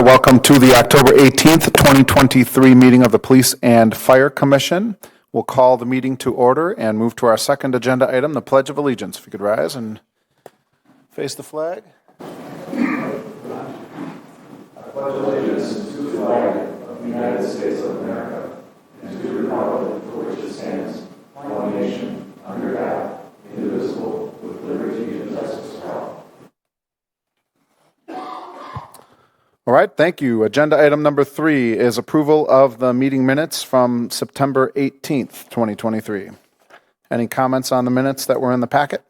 welcome to the October 18th, 2023 meeting of the Police and Fire Commission. We'll call the meeting to order and move to our second agenda item, the Pledge of Allegiance. If you could rise and face the flag. I pledge allegiance to the flag of the United States of America and to the republic for which it stands, one nation, under God, indivisible, with liberty and justice for all. All right, thank you. Agenda item number 3 is approval of the meeting minutes from September 18th, 2023. Any comments on the minutes that were in the packet?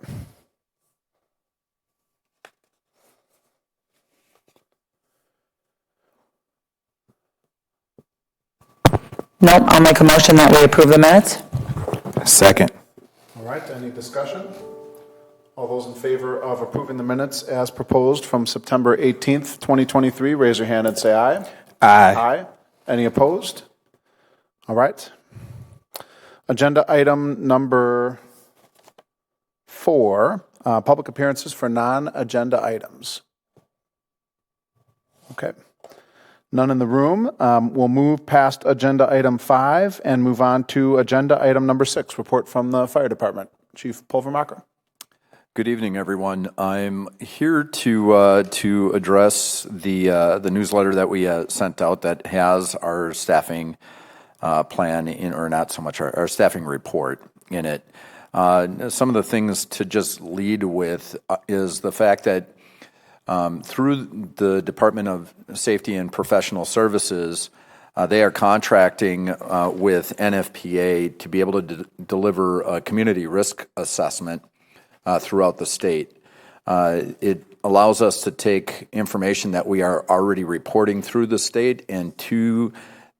Nope, I'll make a motion that we approve the minutes. Second. All right, any discussion? All those in favor of approving the minutes as proposed from September 18th, 2023, raise your hand and say aye. Aye. Aye. Any opposed? All right. Agenda item number 4, public appearances for non-agenda items. Okay. None in the room. We'll move past agenda item 5 and move on to agenda item number 6, report from the fire department. Chief Pulvermacher. Good evening, everyone. I'm here to address the newsletter that we sent out that has our staffing plan in, or not so much our staffing report in it. Some of the things to just lead with is the fact that through the Department of Safety and Professional Services, they are contracting with NFPA to be able to deliver a community risk assessment throughout the state. It allows us to take information that we are already reporting through the state and to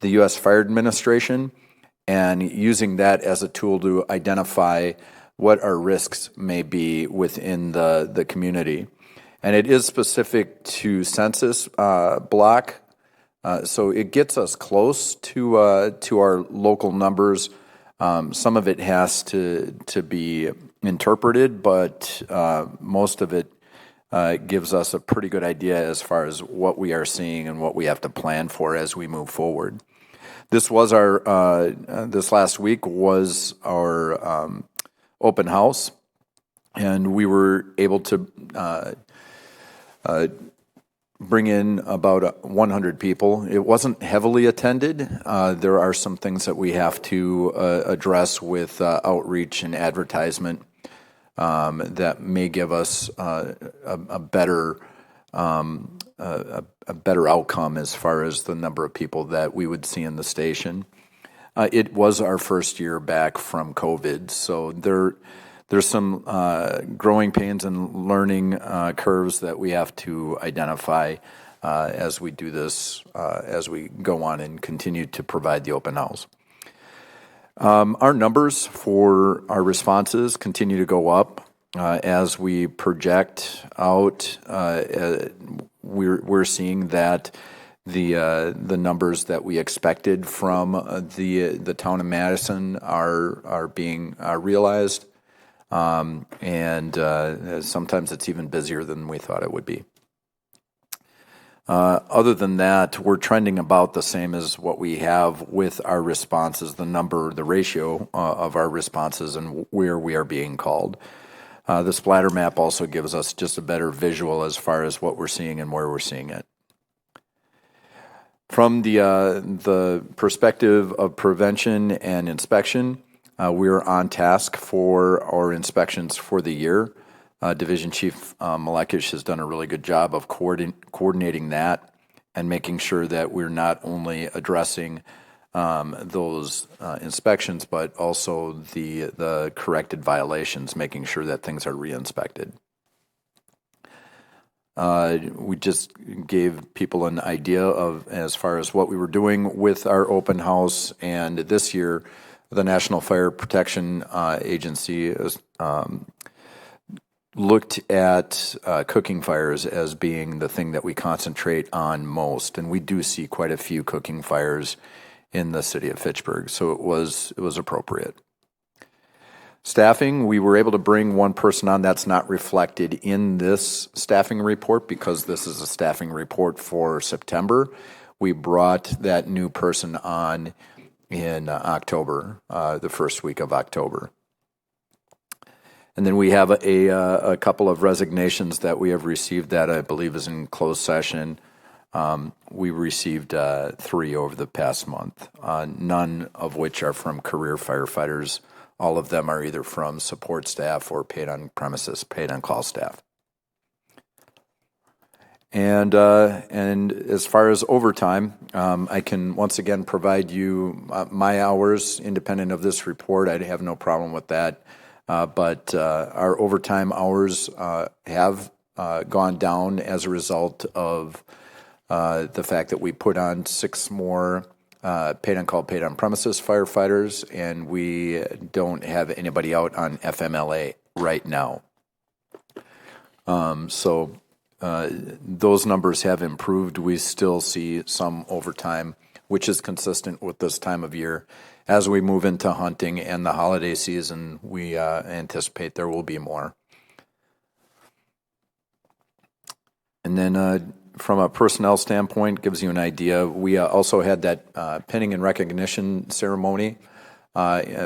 the U.S. Fire Administration, and using that as a tool to identify what our risks may be within the community. And it is specific to census block, so it gets us close to our local numbers. Some of it has to be interpreted, but most of it gives us a pretty good idea as far as what we are seeing and what we have to plan for as we move forward. This was our this last week was our open house, and we were able to bring in about 100 people. It wasn't heavily attended. There are some things that we have to address with outreach and advertisement that may give us a better outcome as far as the number of people that we would see in the station. It was our first year back from COVID, so there's some growing pains and learning curves that we have to identify as we do this, as we go on and continue to provide the open house. Our numbers for our responses continue to go up as we project out. We're seeing that the numbers that we expected from the town of Madison are being realized. And sometimes it's even busier than we thought it would be. Other than that, we're trending about the same as what we have with our responses, the ratio of our responses and where we are being called. The splatter map also gives us just a better visual as far as what we're seeing and where we're seeing it. From the perspective of prevention and inspection, we're on task for our inspections for the year. Division Chief Malekish has done a really good job of coordinating that and making sure that we're not only addressing those inspections, but also the corrected violations, making sure that things are re-inspected. We just gave people an idea of as far as what we were doing with our open house, and this year, the National Fire Protection Agency looked at cooking fires as being the thing that we concentrate on most, and we do see quite a few cooking fires in the city of Fitchburg, so it was appropriate. Staffing, we were able to bring one person on that's not reflected in this staffing report because this is a staffing report for September. We brought that new person on in October, the first week of October. And then we have a couple of resignations that we have received that I believe is in closed session. We received 3 over the past month, none of which are from career firefighters. All of them are either from support staff or paid on premises, paid on call staff. And as far as overtime, I can once again provide you my hours independent of this report. I'd have no problem with that. But our overtime hours have gone down as a result of the fact that we put on 6 more paid on call, paid on premises firefighters, and we don't have anybody out on FMLA right now. So those numbers have improved. We still see some overtime, which is consistent with this time of year. As we move into hunting and the holiday season, we anticipate there will be more. And then from a personnel standpoint, gives you an idea. We also had that pinning and recognition ceremony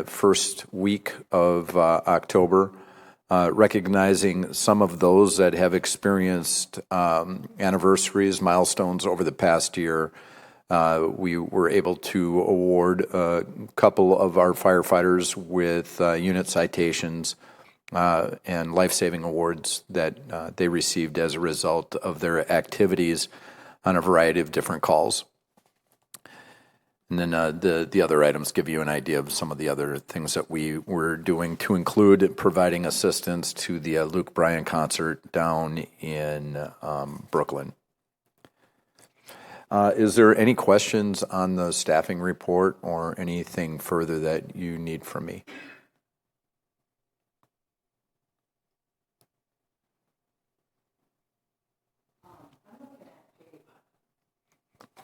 first week of October, recognizing some of those that have experienced anniversaries, milestones over the past year. We were able to award a couple of our firefighters with unit citations and life-saving awards that they received as a result of their activities on a variety of different calls. And then the other items give you an idea of some of the other things that we were doing, to include providing assistance to the Luke Bryan concert down in Brooklyn. Is there any questions on the staffing report or anything further that you need from me?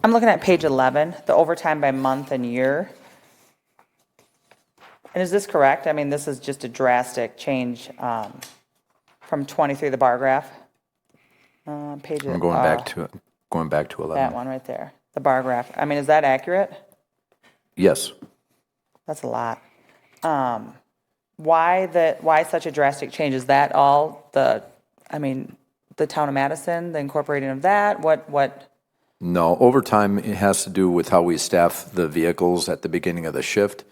I'm looking at page 11, the overtime by month and year. And is this correct? I mean, this is just a drastic change from 23, the bar graph. Page. I'm going back to 11. That one right there, the bar graph. I mean, is that accurate? Yes. That's a lot. Why such a drastic change? Is that all the town of Madison, the incorporating of that? What? No, overtime, it has to do with how we staff the vehicles at the beginning of the shift.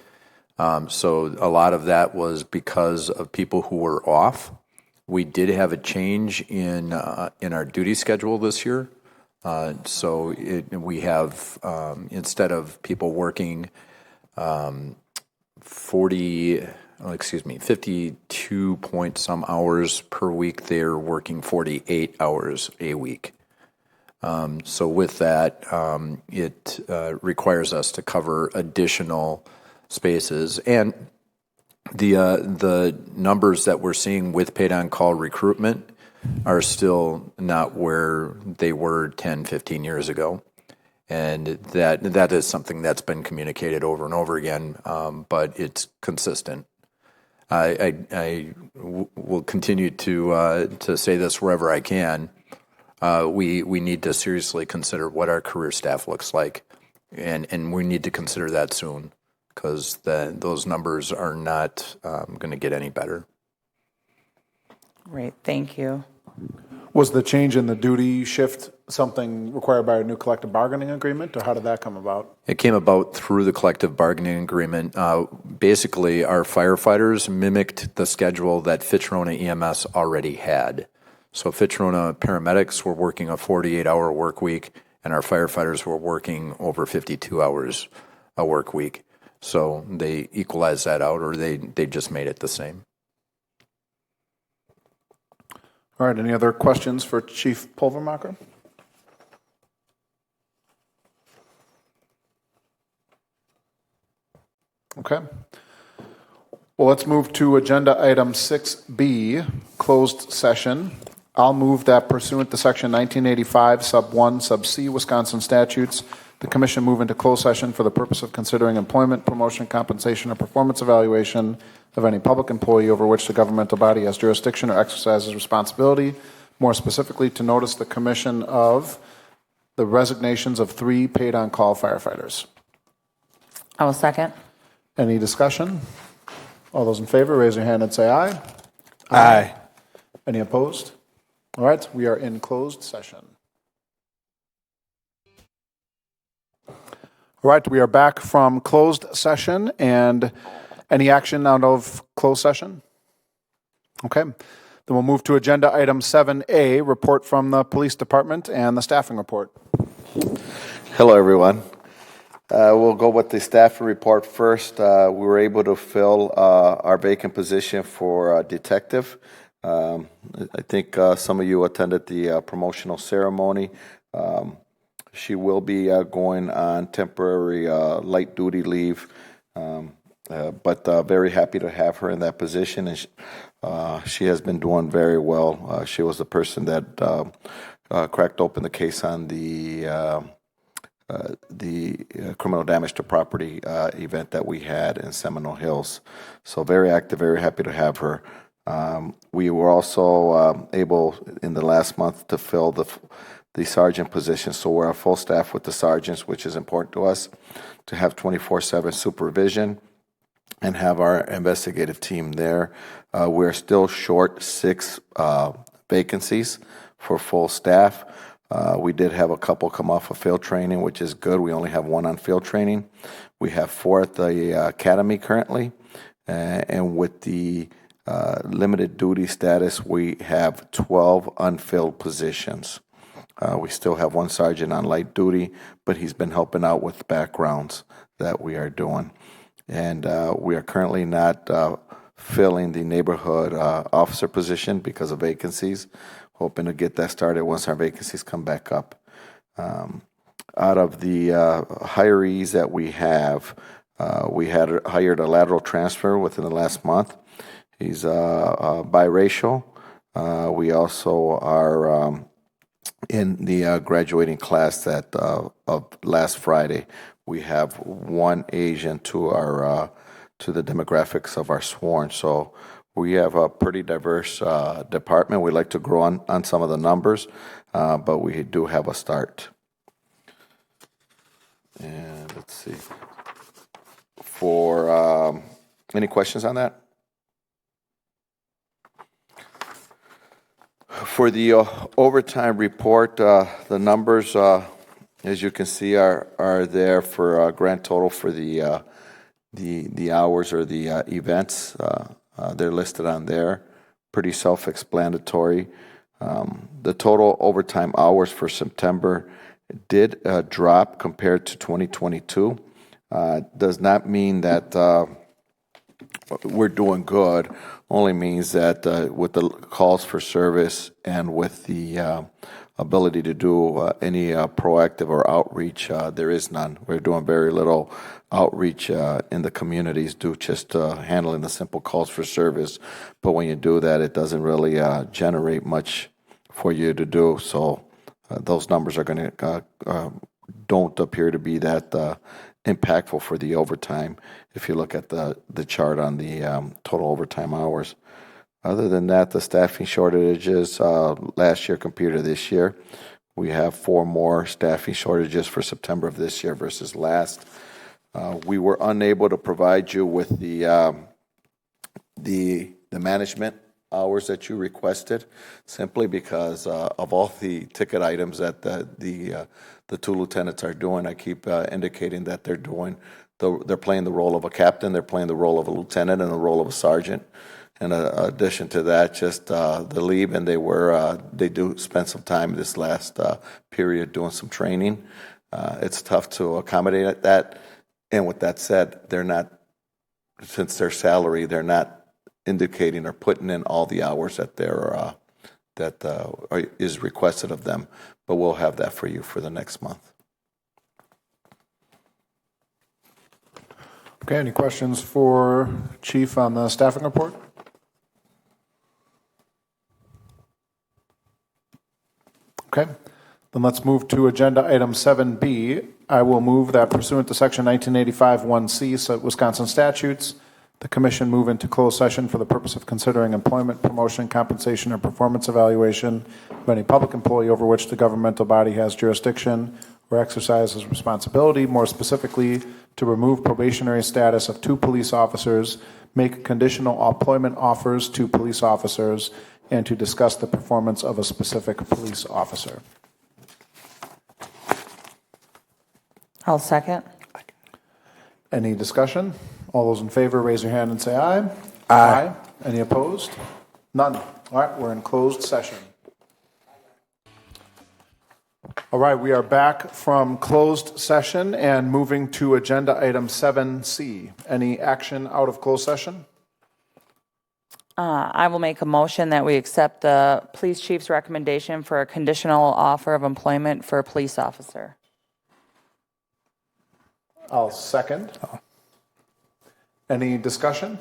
So a lot of that was because of people who were off. We did have a change in our duty schedule this year. So we have, instead of people working 52 point some hours per week, they're working 48 hours a week. So with that, it requires us to cover additional spaces. And the numbers that we're seeing with paid-on-call recruitment are still not where they were 10, 15 years ago. And that is something that's been communicated over and over again, but it's consistent. I will continue to say this wherever I can. We need to seriously consider what our career staff looks like, and we need to consider that soon, because those numbers are not going to get any better. Great, thank you. Was the change in the duty shift something required by a new collective bargaining agreement, or how did that come about? It came about through the collective bargaining agreement. Basically, our firefighters mimicked the schedule that Fitchburg EMS already had. So Fitchburg paramedics were working a 48-hour work week, and our firefighters were working over 52 hours a work week. So they equalized that out, or they just made it the same. All right, any other questions for Chief Pulvermacher? Okay. Well, let's move to agenda item 6B, closed session. I'll move that pursuant to section 1985, sub 1, sub C, Wisconsin statutes, the commission move into closed session for the purpose of considering employment, promotion, compensation, or performance evaluation of any public employee over which the governmental body has jurisdiction or exercises responsibility. More specifically, to notice the commission of the resignations of 3 paid-on-call firefighters. I will second. Any discussion? All those in favor, raise your hand and say aye. Aye. Any opposed? All right, we are in closed session. All right, we are back from closed session, and any action out of closed session? Okay, then we'll move to agenda item 7A, report from the police department and the staffing report. Hello, everyone. We'll go with the staffing report first. We were able to fill our vacant position for detective. I think some of you attended the promotional ceremony. She will be going on temporary light duty leave, but very happy to have her in that position. And she has been doing very well. She was the person that cracked open the case on the criminal damage to property event that we had in Seminole Hills. So very active, very happy to have her. We were also able in the last month to fill the sergeant position. So we're a full staff with the sergeants, which is important to us, to have 24/7 supervision and have our investigative team there. We're still short 6 vacancies for full staff. We did have a couple come off of field training, which is good. We only have 1 on field training. We have 4 at the academy currently. And with the limited duty status, we have 12 unfilled positions. We still have 1 sergeant on light duty, but he's been helping out with backgrounds that we are doing. And we are currently not filling the neighborhood officer position because of vacancies. Hoping to get that started once our vacancies come back up. Out of the hirees that we have, we had hired a lateral transfer within the last month. He's biracial. We also are in the graduating class that of last Friday. We have 1 Asian to our to the demographics of our sworn. So we have a pretty diverse department. We like to grow on some of the numbers, but we do have a start. And let's see. For any questions on that? For the overtime report, the numbers, as you can see, are there for grand total for the hours or the events. They're listed on there. Pretty self-explanatory. The total overtime hours for September did drop compared to 2022. Does not mean that we're doing good. Only means that with the calls for service and with the ability to do any proactive or outreach, there is none. We're doing very little outreach in the communities due just handling the simple calls for service. But when you do that, it doesn't really generate much for you to do. So those numbers are going to don't appear to be that impactful for the overtime if you look at the chart on the total overtime hours. Other than that, the staffing shortages last year compared to this year, we have 4 more staffing shortages for September of this year versus last. We were unable to provide you with the management hours that you requested, simply because of all the ticket items that the 2 lieutenants are doing. I keep indicating that they're playing the role of a captain, they're playing the role of a lieutenant, and the role of a sergeant. In addition to that, just the leave, and they do spend some time this last period doing some training. It's tough to accommodate that. And with that said, they're not, since their salary, they're not indicating or putting in all the hours that is requested of them. But we'll have that for you for the next month. Okay, any questions for Chief on the staffing report? Okay, Then let's move to agenda item 7B. I will move that pursuant to section 1985 1C, so Wisconsin statutes, the commission move into closed session for the purpose of considering employment, promotion, compensation, or performance evaluation of any public employee over which the governmental body has jurisdiction or exercises responsibility, more specifically, to remove probationary status of 2 police officers, make conditional employment offers to police officers, and to discuss the performance of a specific police officer. I'll second. Any discussion? All those in favor, raise your hand and say aye. Aye. Any opposed? None. All right, we're in closed session. All right, we are back from closed session and moving to agenda item 7C. Any action out of closed session? I will make a motion that we accept the police chief's recommendation for a conditional offer of employment for a police officer. I'll second. Any discussion?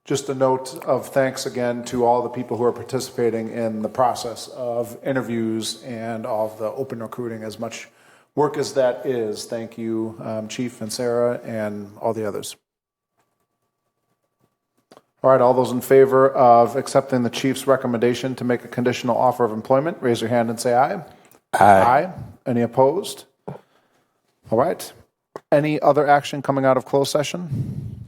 Just a note of thanks again to all the people who are participating in the process of interviews and all of the open recruiting. As much work as that is, thank you, Chief and Sarah and all the others. All right, all those in favor of accepting the Chief's recommendation to make a conditional offer of employment, raise your hand and say aye. Aye. Any opposed? All right. Any other action coming out of closed session?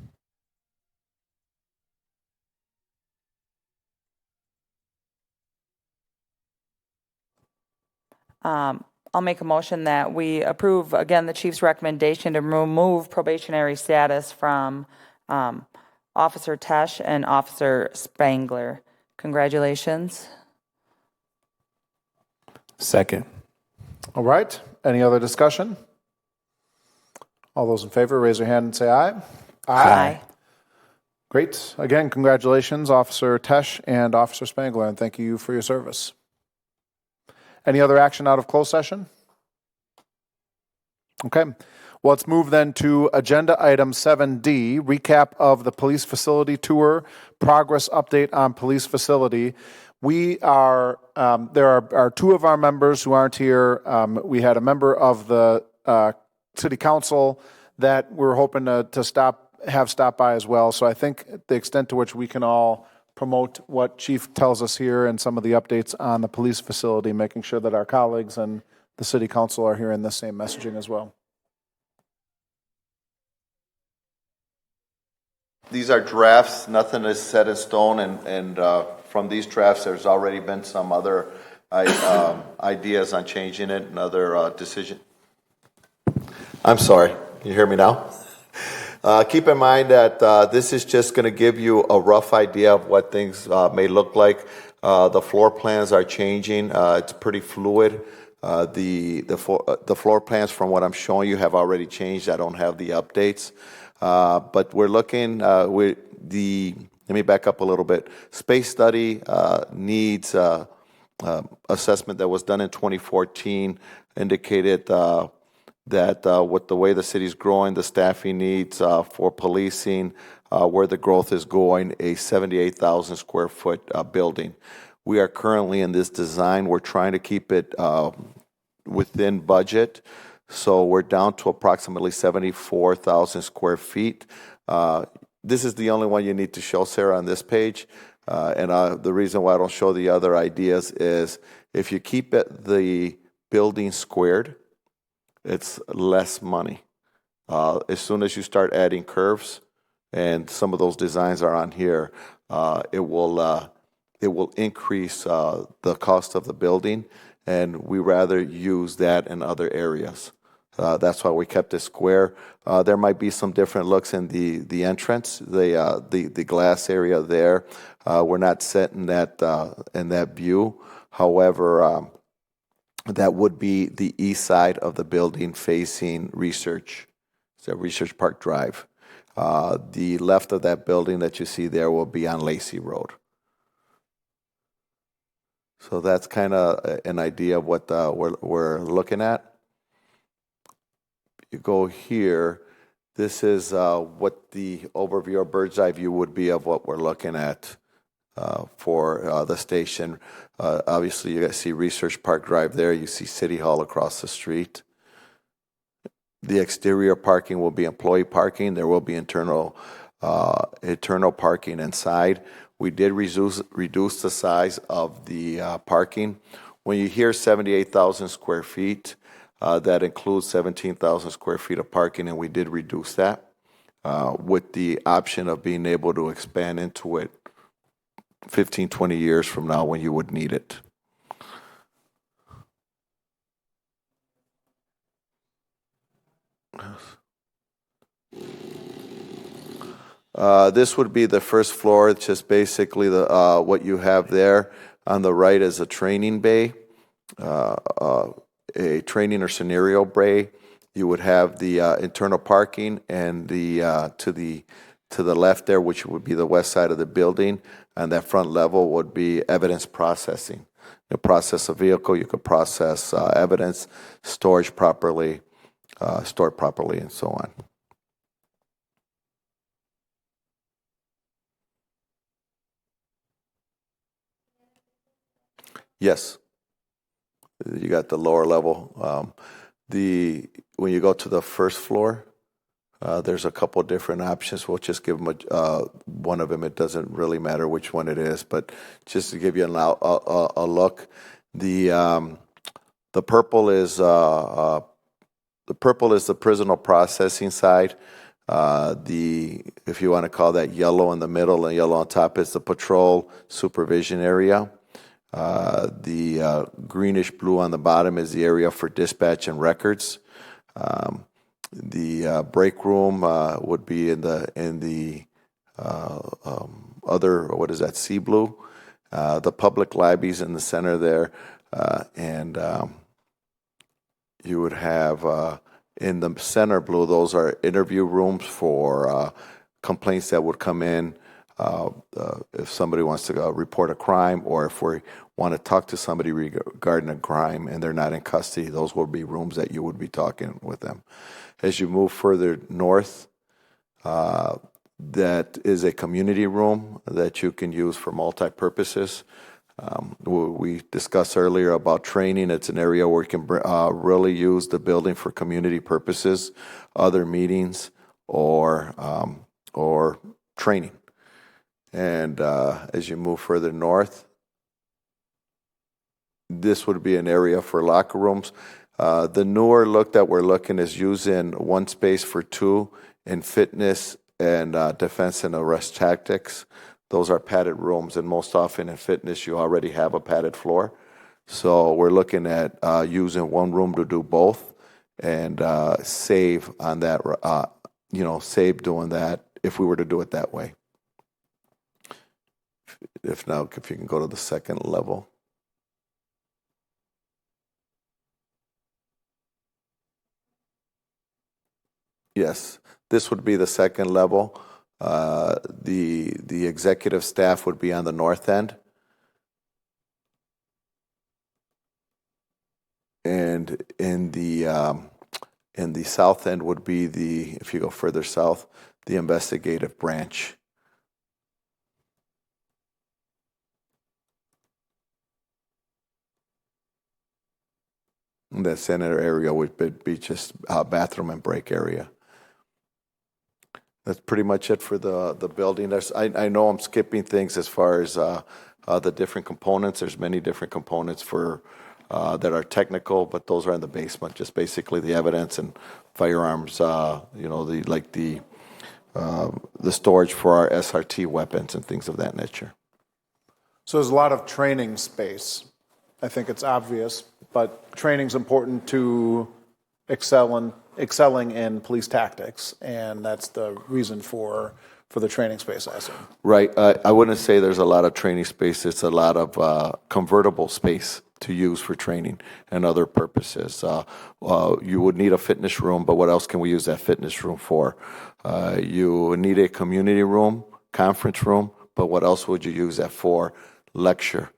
I'll make a motion that we approve, again, the chief's recommendation to remove probationary status from Officer Tesh and Officer Spangler. Congratulations. Second. All right. Any other discussion? All those in favor, raise your hand and say aye. Aye. Great. Again, congratulations, Officer Tesh and Officer Spangler, and thank you for your service. Any other action out of closed session? Okay. Well, let's move then to agenda item 7D, recap of the police facility tour, progress update on police facility. We are, there are 2 of our members who aren't here. We had a member of the city council that we're hoping to stop by as well. So I think the extent to which we can all promote what Chief tells us here and some of the updates on the police facility, making sure that our colleagues and the city council are hearing the same messaging as well. These are drafts. Nothing is set in stone, and from these drafts, there's already been some other ideas on changing it and other decision. I'm sorry. Can you hear me now? Keep in mind that this is just going to give you a rough idea of what things may look like. The floor plans are changing. It's pretty fluid. The floor plans, from what I'm showing you, have already changed. I don't have the updates. But we're looking with let me back up a little bit. Space study needs assessment that was done in 2014 indicated that with the way the city's growing, the staffing needs for policing, where the growth is going, a 78,000 square foot building. We are currently in this design. We're trying to keep it within budget. So we're down to approximately 74,000 square feet. This is the only one you need to show, Sarah, on this page. And the reason why I don't show the other ideas is if you keep the building squared, it's less money. As soon as you start adding curves, and some of those designs are on here, it will increase the cost of the building, and we rather use that in other areas. That's why we kept it square. There might be some different looks in the entrance, the glass area there. We're not set in that view. However, that would be the east side of the building facing Research. So Research Park Drive. The left of that building that you see there will be on Lacey Road. So that's kind of an idea of what we're looking at. You go here, this is what the overview or bird's eye view would be of what we're looking at. for the station. Obviously, you guys see Research Park Drive there. You see City Hall across the street. The exterior parking will be employee parking. There will be internal parking inside. We did reduce the size of the parking. When you hear 78,000 square feet, that includes 17,000 square feet of parking, and we did reduce that with the option of being able to expand into it 15, 20 years from now when you would need it. This would be the first floor. It's just basically what you have there. On the right is a training bay, a training or scenario bay. You would have the internal parking, and to the left there, which would be the west side of the building, and that front level would be evidence processing. You process a vehicle, you could process evidence, stored properly, and so on. Yes, you got the lower level. When you go to the first floor, there's a couple different options. We'll just give them one of them. It doesn't really matter which one it is, but just to give you a look, the purple is the prisoner processing side. If you want to call that yellow in the middle and yellow on top, is the patrol supervision area. The greenish blue on the bottom is the area for dispatch and records. The break room would be in the other, what is that, sea blue? The public lobbies in the center there, and you would have in the center blue, those are interview rooms for complaints that would come in. If somebody wants to report a crime, or if we want to talk to somebody regarding a crime and they're not in custody, those will be rooms that you would be talking with them. As you move further north, that is a community room that you can use for multi-purposes. We discussed earlier about training. It's an area where you can really use the building for community purposes, other meetings, or training. And as you move further north, this would be an area for locker rooms. The newer look that we're looking is using one space for two in fitness and defense and arrest tactics. Those are padded rooms, and most often in fitness you already have a padded floor. So we're looking at using one room to do both, and save on that. Save doing that if we were to do it that way. If you can go to the second level. Yes, this would be the second level. The executive staff would be on the north end. And in the south end would be if you go further south, the investigative branch. The center area would be just bathroom and break area. That's pretty much it for the building. I know I'm skipping things as far as the different components. There's many different components that are technical, but those are in the basement. Just basically the evidence and firearms. The storage for our SRT weapons and things of that nature. So there's a lot of training space. I think it's obvious, but training's important to excelling in police tactics, and that's the reason for the training space, I assume. Right. I wouldn't say there's a lot of training space. It's a lot of convertible space to use for training and other purposes. You would need a fitness room, but what else can we use that fitness room for? You need a community room, conference room, but what else would you use that for? Lecture.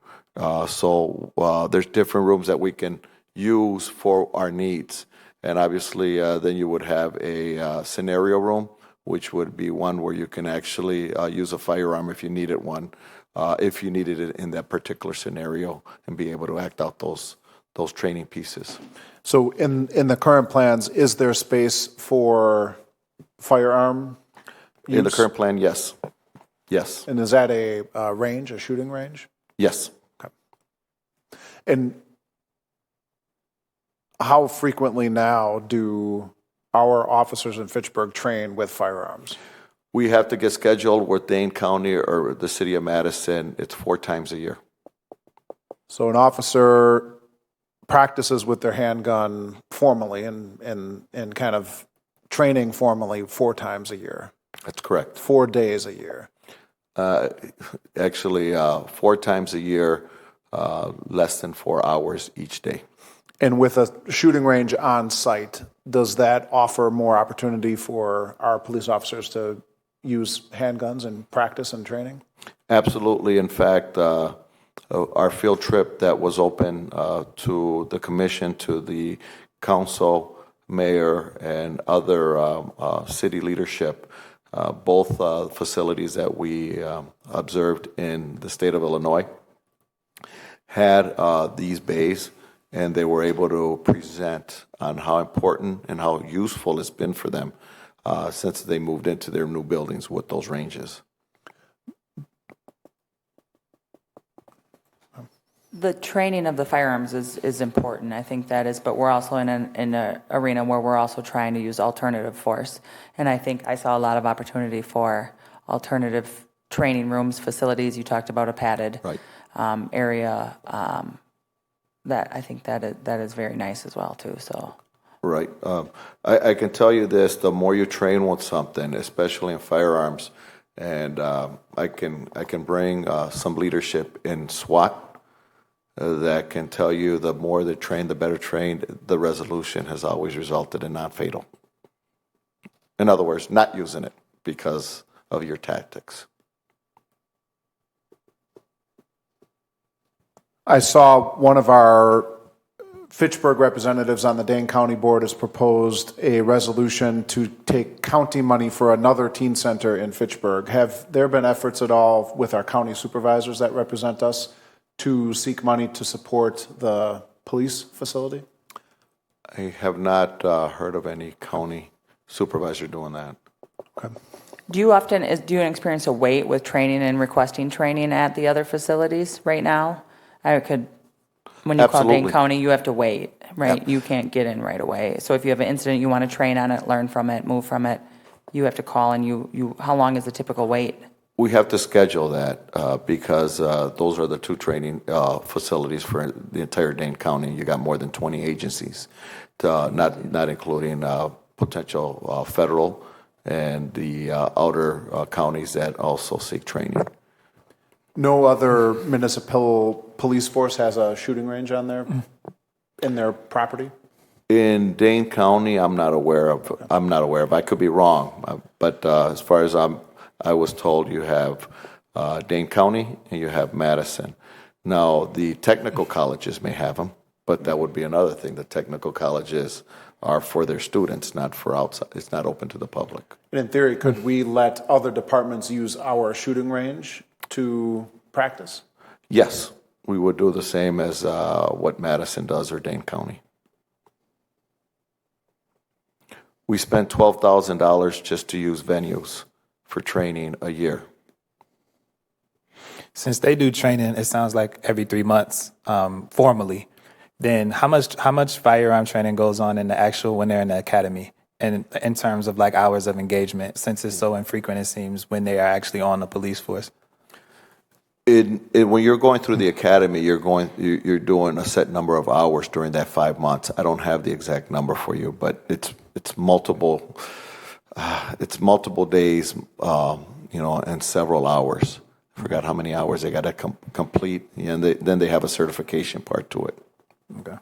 So there's different rooms that we can use for our needs. And obviously, then you would have a scenario room which would be one where you can actually use a firearm if you needed one, if you needed it in that particular scenario, and be able to act out those training pieces. So in the current plans, is there space for firearm use? In the current plan, yes. Yes. And is that a range, a shooting range? Yes. And how frequently now do our officers in Fitchburg train with firearms? We have to get scheduled with Dane County or the city of Madison. It's 4 times a year. So an officer practices with their handgun formally and kind of training formally 4 times a year, That's correct. 4 days a year. Actually, 4 times a year, less than 4 hours each day. And with a shooting range on site, does that offer more opportunity for our police officers to use handguns in practice and training? Absolutely. In fact, our field trip that was open to the commission, to the council, mayor, and other city leadership, both facilities that we observed in the state of Illinois had these bays, and they were able to present on how important and how useful it's been for them since they moved into their new buildings with those ranges. The training of the firearms is important. I think that is, but we're also in an arena where we're also trying to use alternative force. And I think I saw a lot of opportunity for alternative training rooms, facilities. You talked about a padded area. That I think that is very nice as well too. So. Right. I can tell you this: the more you train with something, especially in firearms, and I can bring some leadership in SWAT that can tell you the more they train, the better trained. The resolution has always resulted in non-fatal. In other words, not using it because of your tactics. I saw one of our Fitchburg representatives on the Dane County Board has proposed a resolution to take county money for another teen center in Fitchburg. Have there been efforts at all with our county supervisors that represent us to seek money to support the police facility? I have not heard of any county supervisor doing that. Do you experience a wait with training and requesting training at the other facilities right now? When you call Dane Absolutely. County, you have to wait, right? Yep. You can't get in right away. So if you have an incident, you want to train on it, learn from it, move from it, you have to call, and how long is the typical wait? We have to schedule that because those are the 2 training facilities for the entire Dane County. You got more than 20 agencies, not including potential federal and the outer counties that also seek training. No other municipal police force has a shooting range on in their property? In Dane County, I'm not aware of. I could be wrong, but as far as I was told, you have Dane County and you have Madison. Now, the technical colleges may have them, but that would be another thing. The technical colleges are for their students, not for outside. It's not open to the public. And in theory, could we let other departments use our shooting range to practice? Yes, we would do the same as what Madison does or Dane County. We spent $12,000 just to use venues for training a year. Since they do training, it sounds like every 3 months, formally. Then how much firearm training goes on in the actual when they're in the academy, and in terms of like hours of engagement, since it's so infrequent, it seems, when they are actually on the police force? When you're going through the academy, you're doing a set number of hours during that 5 months. I don't have the exact number for you, but it's multiple days, and several hours. I forgot how many hours they got to complete, and then they have a certification part to it. Okay.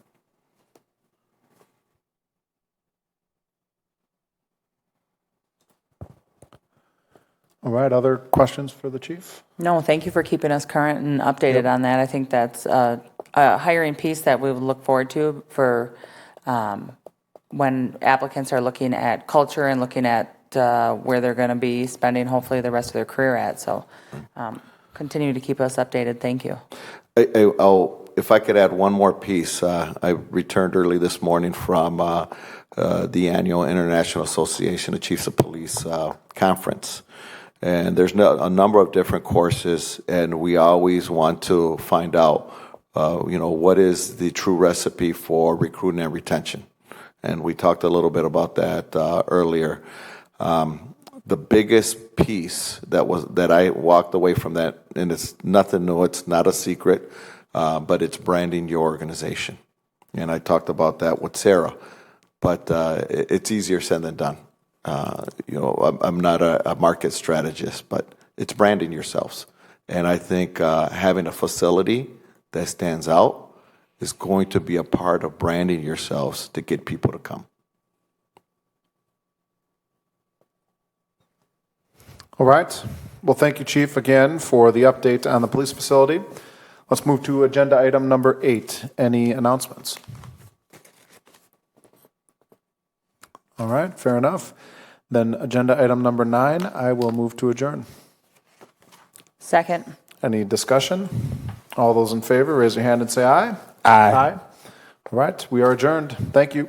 All right, other questions for the chief? No, thank you for keeping us current and updated on that. I think that's a hiring piece that we would look forward to for when applicants are looking at culture and looking at where they're going to be spending hopefully the rest of their career at. So continue to keep us updated. Thank you. If I could add one more piece, I returned early this morning from the annual International Association of Chiefs of Police conference. And there's a number of different courses, and we always want to find out, what is the true recipe for recruiting and retention. And we talked a little bit about that earlier. The biggest piece that I walked away from that, and it's nothing new, it's not a secret, but it's branding your organization. And I talked about that with Sarah, but it's easier said than done. I'm not a market strategist, but it's branding yourselves. And I think having a facility that stands out is going to be a part of branding yourselves to get people to come. All right. Well, thank you, Chief, again for the update on the police facility. Let's move to agenda item number 8. Any announcements? All right, fair enough. Then agenda item number 9, I will move to adjourn. Second. Any discussion? All those in favor, raise your hand and say aye. Aye. Aye. All right, we are adjourned. Thank you.